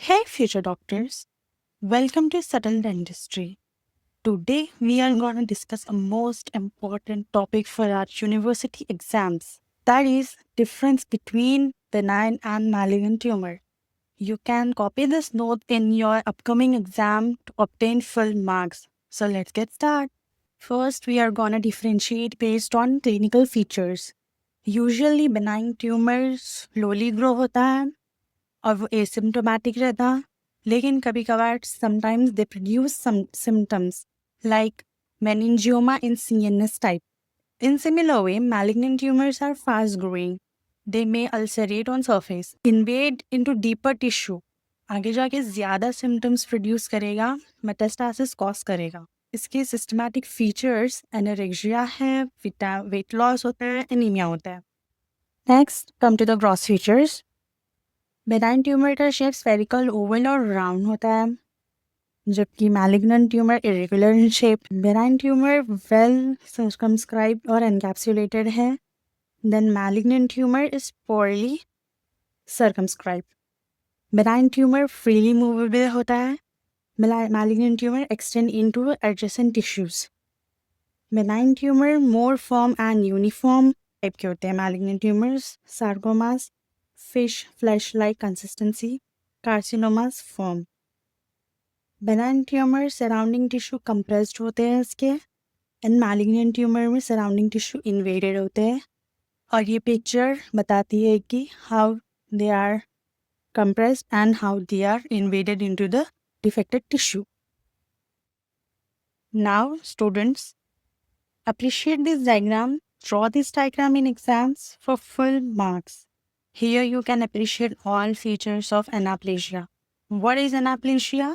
Hey, future doctors. Welcome to Subtle Dentistry. Today, we are going to discuss a most important topic for our university exams. That is, difference between benign and malignant tumor. You can copy this note in your upcoming exam to obtain full marks. So let's get started. First, we are going to differentiate based on clinical features. Usually, benign tumors slowly grow होता है और वो asymptomatic रहता, लेकिन कभी कभार sometimes they produce some symptoms like meningioma in CNS type. In similar way, malignant tumors are fast growing. They may ulcerate on surface, invade into deeper tissue. आगे जाके ज़्यादा symptoms produce करेगा, metastasis cause करेगा. इसके systematic features anorexia है, weight loss होता है, anemia होता है. Next, come to the gross features. Benign tumour का शेप स्फेरिकल ओवल और राउंड होता है, जबकि malignant tumour irregular in shape. Benign tumour well circumscribed और एनकैप्सुलेटेड है, then malignant tumour is poorly circumscribed. Benign tumour freely movable होता है, malignant tumour extend into adjacent tissues. Benign tumour more form and uniform type के होते हैं. Malignant tumours sarcomas fish flesh-like consistency, carcinomas form. Benign tumor surrounding tissue compressed होते हैं इसके, and malignant tumor में surrounding tissue invaded होते हैं. और ये picture बताती है कि how they are compressed and how they are invaded into the defected tissue. Now, students, appreciate this diagram. Draw this diagram in exams for full marks. Here you can appreciate all features of anaplasia. What is anaplasia?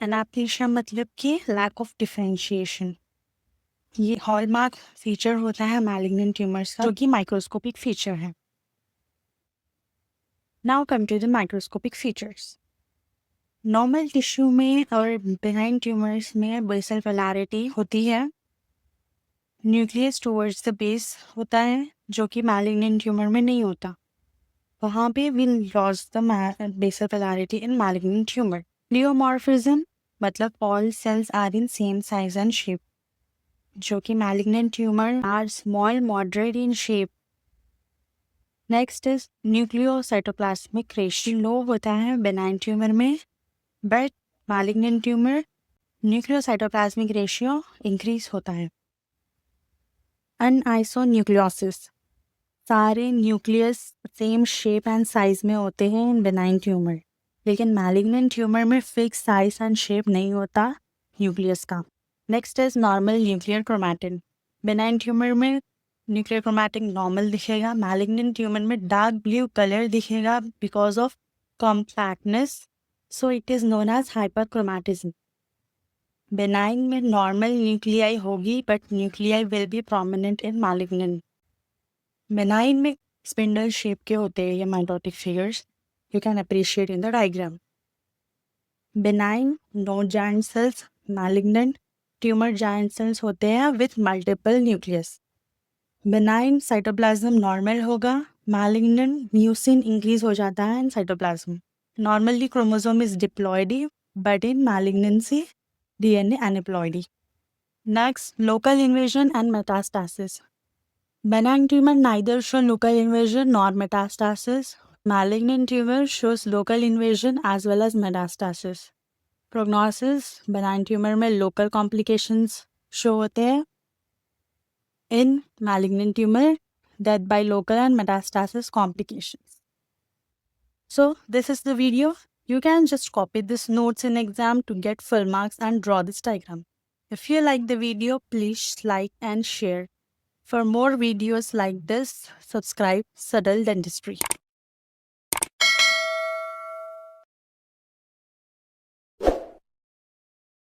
Anaplasia मतलब कि lack of differentiation. ये hallmark feature होता है malignant tumors का, जो कि microscopic feature है. Now come to the microscopic features. Normal tissue में और benign tumors में basal polarity होती है. न्यूक्लियस टूवर्ड्स द बेस होता है, जो कि मैलिग्नेंट ट्यूमर में नहीं होता. वहाँ पे we loss the basal polarity in malignant tumour. Pleomorphism मतलब all cells are in same size and shape, जो कि malignant tumour are small moderate in shape. Next is nucleocytoplasmic ratio low होता है बेनाइन ट्यूमर में, but malignant tumour nucleocytoplasmic ratio increase होता है. Anisonucleosis, सारे nucleus same shape and size में होते हैं इन बेनाइन ट्यूमर, लेकिन मैलिग्नेंट ट्यूमर में फिक्स साइज एंड शेप नहीं होता न्यूक्लियस का. Next is normal nuclear chromatin. Benign tumour में न्यूक्लियर क्रोमैटिन नॉर्मल दिखेगा, मैलिग्नेंट ट्यूमर में डार्क ब्लू कलर दिखेगा because of compactness, so it is known as hyperchromatism. Benign में normal nuclei होगी, but nuclei will be prominent in malignant. Benign में spindle shape के होते हैं ये mitotic figures, you can appreciate in the diagram. Benign no giant cells, malignant tumour giant cells होते हैं with multiple nucleus. Benign cytoplasm normal होगा, malignant mucin increase हो जाता है in cytoplasm. Normally chromosome is diploidy, but in malignancy DNA aneuploidy. Next, local invasion and metastasis. Benign tumor neither show local invasion nor metastasis. Malignant tumor shows local invasion as well as metastasis. Prognosis, benign tumor में local complications show होते हैं. In malignant tumor, death by local and metastasis complications. So, this is the video. You can just copy this notes in exam to get full marks and draw this diagram. If you like the video, please like and share. For more videos like this, subscribe Subtle Dentistry.